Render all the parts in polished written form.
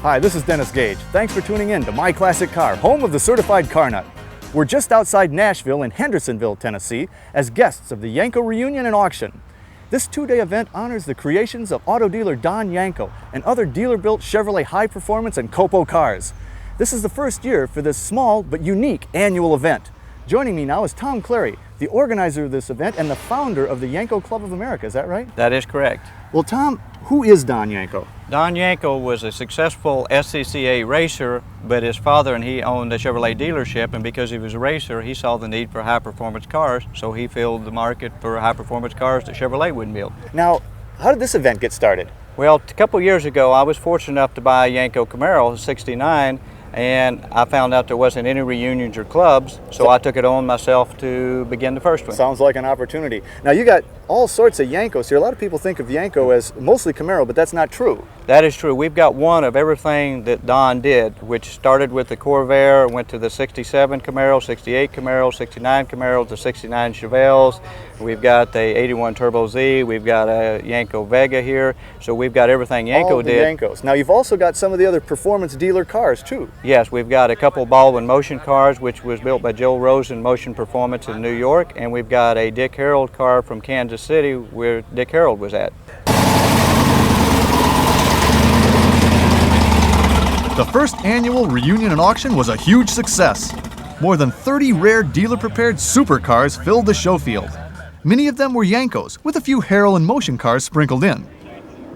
Hi, this is Dennis Gage. Thanks for tuning in to My Classic Car, home of the certified car nut. We're just outside Nashville in Hendersonville, Tennessee, as guests of the Yenko Reunion and Auction. This two-day event honors the creations of auto dealer Don Yenko and other dealer-built Chevrolet high-performance and Copo cars. This is the first year for this small but unique annual event. Joining me now is Tom Clary, the organizer of this event and the founder of the Yenko Club of America. Is that right? That is correct. Well, Tom, who is Don Yenko? Don Yenko was a successful SCCA racer, but his father and he owned a Chevrolet dealership, and because he was a racer, he saw the need for high-performance cars, so he filled the market for high-performance cars that Chevrolet wouldn't build. Now, how did this event get started? Well, a couple years ago, I was fortunate enough to buy a Yenko Camaro, 69, and I found out there wasn't any reunions or clubs, so I took it on myself to begin the first one. Sounds like an opportunity. Now, you got all sorts of Yenkos here. A lot of people think of Yenko as mostly Camaro, but that's not true. That is true. We've got one of everything that Don did, which started with the Corvair, went to the 67 Camaro, 68 Camaro, 69 Camaro, the 69 Chevelles. We've got the 81 Turbo Z. We've got a Yenko Vega here. So we've got everything Yenko all the did. Yenkos. Now, you've also got some of the other performance dealer cars, too. Yes, we've got a couple Baldwin Motion cars, which was built by Joe Rosen Motion Performance in New York, and we've got a Dick Harold car from Kansas City, where Dick Harold was at. The first annual reunion and auction was a huge success. More than 30 rare dealer-prepared supercars filled the show field. Many of them were Yenkos, with a few Harold and Motion cars sprinkled in.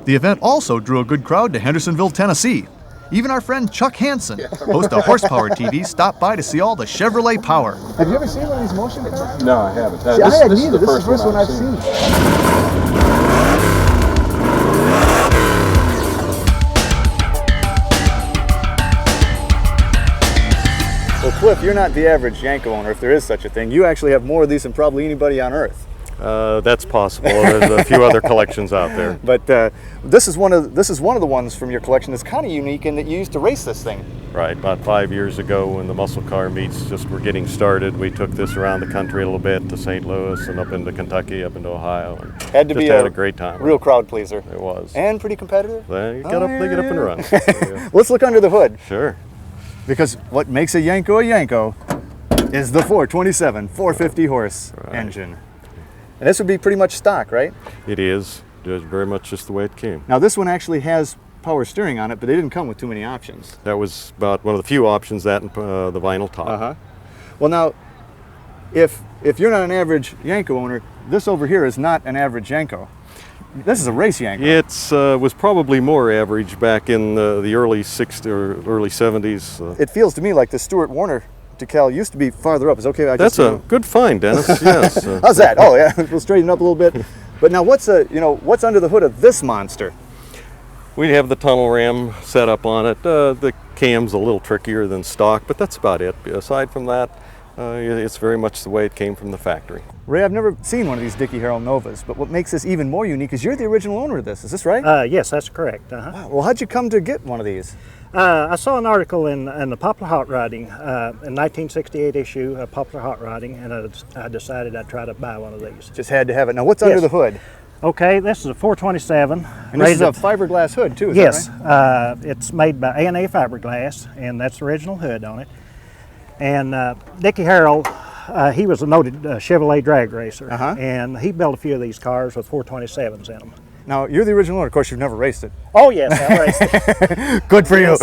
The event also drew a good crowd to Hendersonville, Tennessee. Even our friend Chuck Hansen, host of Horsepower TV, stopped by to see all the Chevrolet power. Have you ever seen one of these motion cars? No, I haven't. See, I hadn't either. This is the first one I've seen. Well, Cliff, you're not the average Yenko owner, if there is such a thing. You actually have more of these than probably anybody on Earth. That's possible. There's a few other collections out there. But this is one of the ones from your collection that's kind of unique in that you used to race this thing. Right. About 5 years ago, when the muscle car meets just were getting started, we took this around the country a little bit to St. Louis and up into Kentucky, up into Ohio. And had to just be had a great time. Real crowd pleaser. It was. And pretty competitive. Well, you got up, they get up and run. So, yeah. Let's look under the hood. Sure. Because what makes a Yenko is the 427 450 horse engine. And this would be pretty much stock, right? It is. It's very much just the way it came. Now this one actually has power steering on it, but they didn't come with too many options. That was about one of the few options, that and the vinyl top. Well, now, if you're not an average Yenko owner, this over here is not an average Yenko. This is a race Yenko. It was probably more average back in the early 60s or early 70s. It feels to me like the Stuart Warner decal used to be farther up. Is okay? That's a good find, Dennis. Yes. How's that? Oh yeah, we'll straighten up a little bit. But now, what's under the hood of this monster? We have the tunnel ram set up on it. The cam's a little trickier than stock, but that's about it. Aside from that, it's very much the way it came from the factory. Ray, I've never seen one of these Dickie Harold Novas, but what makes this even more unique is you're the original owner of this. Is this right? Yes, that's correct. Wow. Well, how'd you come to get one of these? I saw an article in the Popular Hot Rodding, in 1968 issue of Popular Hot Rodding, and I decided I'd try to buy one of these. Just had to have it. Now, what's under the hood? Okay, this is a 427. And this is a fiberglass hood, too, is yes, that right? it's made by A&A Fiberglass, and that's the original hood on it. And Dickie Harold, he was a noted Chevrolet drag racer, and he built a few of these cars with 427s in them. Now, you're the original owner. Of course, you've never raced it. Oh, yes, I raced it. Good for you.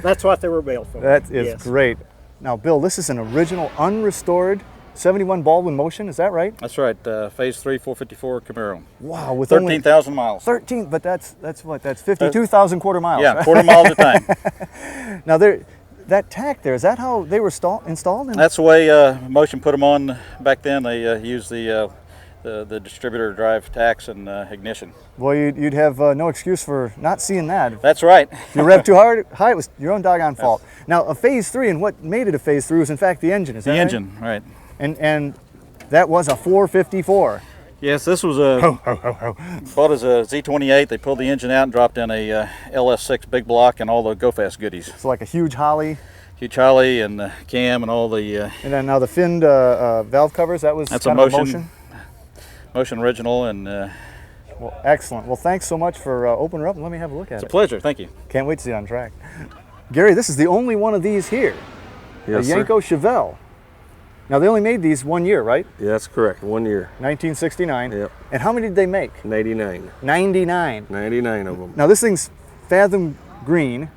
That's what they were built for. That is great. Now, Bill, this is an original, unrestored 71 Baldwin Motion. Is that right? That's right. Phase 3 454 Camaro. Wow. With 13,000 miles. 13, but that's what? That's 52,000 quarter miles. Yeah, right? quarter mile at a time. Now, that tack there, is that how they were installed? That's the way Motion put them on back then. They used the distributor drive tacks and ignition. Well, you'd have no excuse for not seeing that. That's right. If you rev too high, it was your own doggone fault. Now, a Phase 3, and what made it a Phase 3 was, in fact, the engine. Is that the right? engine, right. And that was a 454. Yes, this was bought as a Z28. They pulled the engine out and dropped in a LS6 big block and all the Go Fast goodies. So like a huge Holly. Huge Holly and cam and all the... and then now the finned valve covers, that's a Motion original, and Well, excellent. Well, thanks so much for opening her up and let me have a look at It's a it. pleasure. Thank you. Can't wait to see it on track. Gary, this is the only one of these here. Yes, a sir. Yenko Chevelle. Now, they only made these 1 year, right? Yeah, that's correct. 1 year. 1969. Yep. And how many did they make? 99. 99. 99 of them. Now, this thing's Fathom green,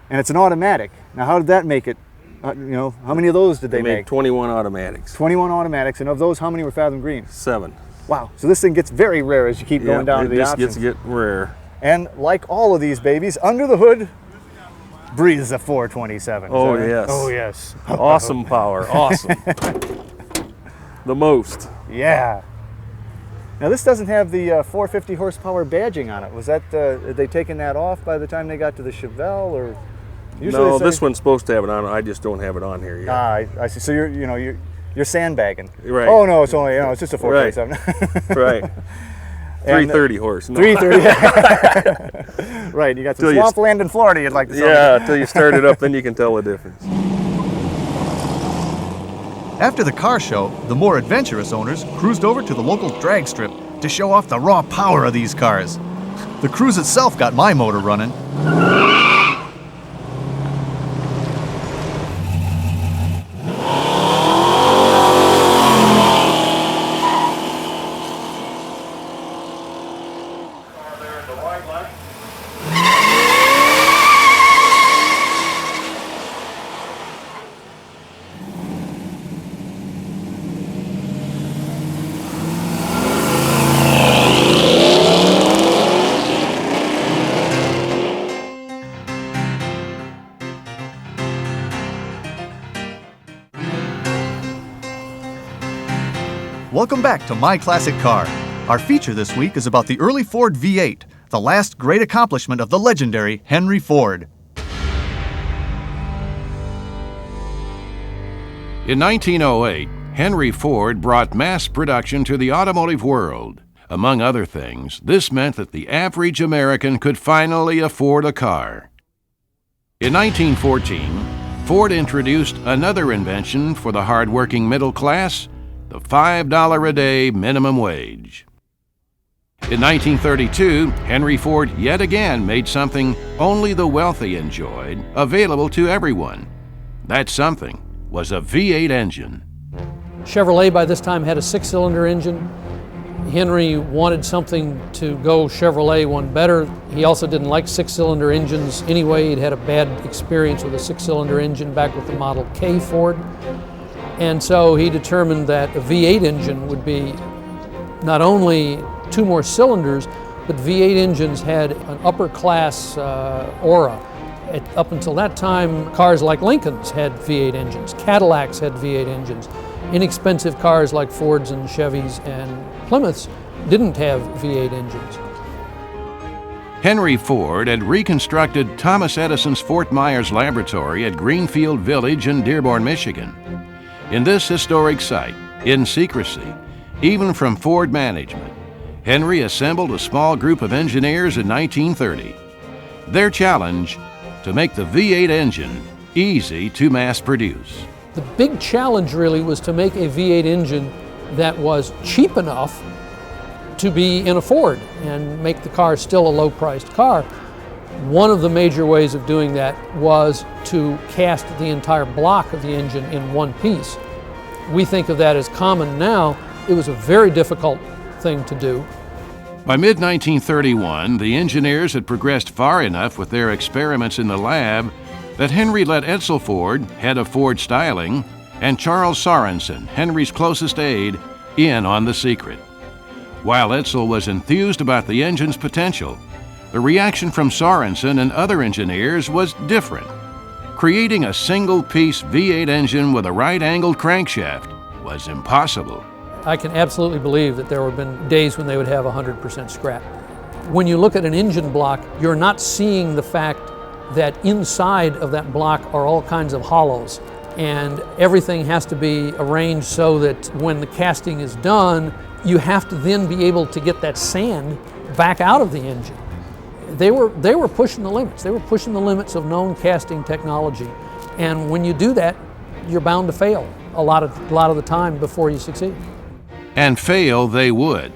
and it's an automatic. Now, how did that make it? How many of those did they made make? 21 automatics. 21 automatics, and of those, how many were Fathom green? 7. Wow. So this thing gets very rare as you keep going down to the It just options. gets rare. And like all of these babies, under the hood breathes a 427. Oh, Is that right? yes. Oh, yes. Awesome power. Awesome. The most. Yeah. Now this doesn't have the 450 horsepower badging on it. Was that, had they taken that off by the time they got to the Chevelle, or? Usually No, they say- this one's supposed to have it on. I just don't have it on here yet. Ah, I see. So you're sandbagging. Right. Oh no, it's only it's just a 427. Right. And, 330 horse. No. 330. Right. You got some Till you- swampland in Florida. You'd like to sell. Yeah, until you start it up, then you can tell the difference. After the car show, the more adventurous owners cruised over to the local drag strip to show off the raw power of these cars. The cruise itself got my motor running. Welcome back to My Classic Car. Our feature this week is about the early Ford V8, the last great accomplishment of the legendary Henry Ford. In 1908, Henry Ford brought mass production to the automotive world. Among other things, this meant that the average American could finally afford a car. In 1914, Ford introduced another invention for the hard-working middle class, the $5 a day minimum wage. In 1932, Henry Ford yet again made something only the wealthy enjoyed available to everyone. That something was a V8 engine. Chevrolet by this time had a 6-cylinder engine. Henry wanted something to go Chevrolet one better. He also didn't like 6-cylinder engines anyway. He'd had a bad experience with a 6-cylinder engine back with the Model K Ford. And so he determined that a V8 engine would be not only 2 more cylinders, but V8 engines had an upper class aura. Up until that time, cars like Lincolns had V8 engines, Cadillacs had V8 engines. Inexpensive cars like Fords and Chevys and Plymouths didn't have V8 engines. Henry Ford had reconstructed Thomas Edison's Fort Myers laboratory at Greenfield Village in Dearborn, Michigan. In this historic site, in secrecy, even from Ford management, Henry assembled a small group of engineers in 1930. Their challenge, to make the V8 engine easy to mass produce. The big challenge really was to make a V8 engine that was cheap enough to be in a Ford and make the car still a low-priced car. One of the major ways of doing that was to cast the entire block of the engine in one piece. We think of that as common now. It was a very difficult thing to do. By mid-1931, the engineers had progressed far enough with their experiments in the lab that Henry let Edsel Ford, head of Ford styling, and Charles Sorensen, Henry's closest aide, in on the secret. While Edsel was enthused about the engine's potential, the reaction from Sorensen and other engineers was different. Creating a single-piece V8 engine with a right-angled crankshaft was impossible. I can absolutely believe that there have been days when they would have 100% scrap. When you look at an engine block, you're not seeing the fact that inside of that block are all kinds of hollows, and everything has to be arranged so that when the casting is done, you have to then be able to get that sand back out of the engine. They were pushing the limits. They were pushing the limits of known casting technology, and when you do that, you're bound to fail a lot of the time before you succeed. And fail they would.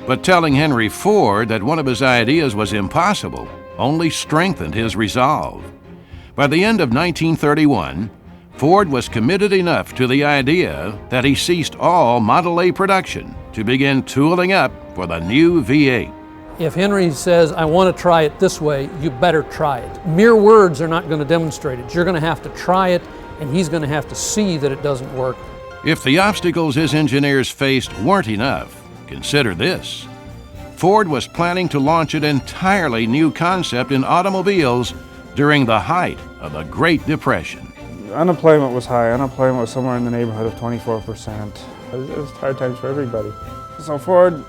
But telling Henry Ford that one of his ideas was impossible only strengthened his resolve. By the end of 1931, Ford was committed enough to the idea that he ceased all Model A production to begin tooling up for the new V8. If Henry says, I want to try it this way, you better try it. Mere words are not going to demonstrate it. You're going to have to try it, and he's going to have to see that it doesn't work. If the obstacles his engineers faced weren't enough, consider this. Ford was planning to launch an entirely new concept in automobiles during the height of the Great Depression. Unemployment was high. Unemployment was somewhere in the neighborhood of 24%. It was hard times for everybody. So Ford,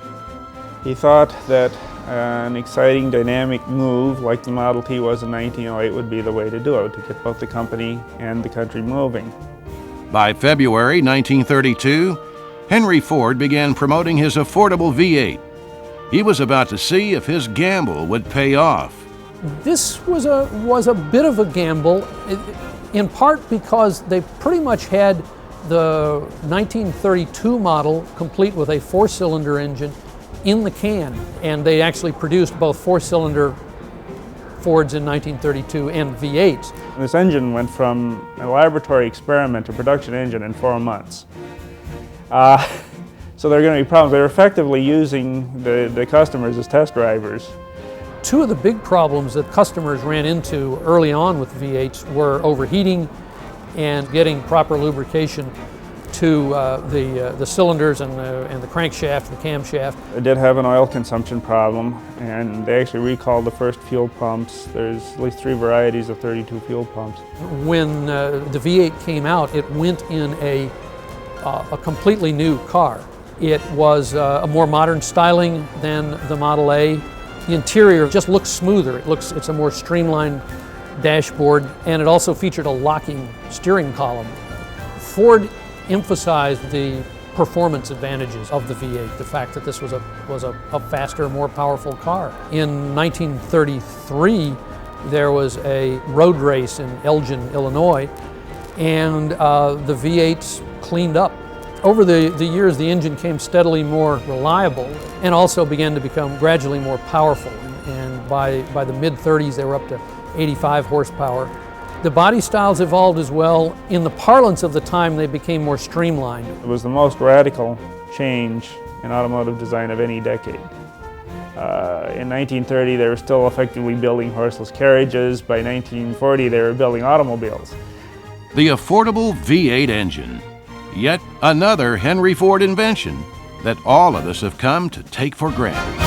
he thought that an exciting, dynamic move like the Model T was in 1908 would be the way to do it, to get both the company and the country moving. By February 1932, Henry Ford began promoting his affordable V8. He was about to see if his gamble would pay off. This was a bit of a gamble, in part because they pretty much had the 1932 model complete with a four-cylinder engine in the can, and they actually produced both four-cylinder Fords in 1932 and V8s. This engine went from a laboratory experiment to production engine in 4 months. So there are going to be problems. They're effectively using the customers as test drivers. Two of the big problems that customers ran into early on with V8s were overheating and getting proper lubrication to the cylinders and the crankshaft, the camshaft. It did have an oil consumption problem, and they actually recalled the first fuel pumps. There's at least 3 varieties of 32 fuel pumps. When the V8 came out, it went in a completely new car. It was a more modern styling than the Model A. The interior just looks smoother. It's a more streamlined dashboard, and it also featured a locking steering column. Ford emphasized the performance advantages of the V8, the fact that this was a faster, more powerful car. In 1933, there was a road race in Elgin, Illinois, and the V8s cleaned up. Over the years, the engine came steadily more reliable and also began to become gradually more powerful. And by the mid-30s, they were up to 85 horsepower. The body styles evolved as well. In the parlance of the time, they became more streamlined. It was the most radical change in automotive design of any decade. In 1930, they were still effectively building horseless carriages. By 1940, they were building automobiles. The affordable V8 engine. Yet another Henry Ford invention that all of us have come to take for granted.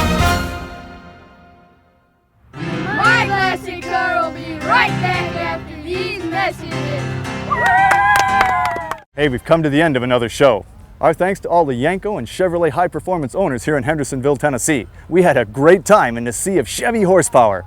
My classic car will be right back after these messages. Hey, we've come to the end of another show. Our thanks to all the Yenko and Chevrolet high-performance owners here in Hendersonville, Tennessee. We had a great time in the sea of Chevy horsepower.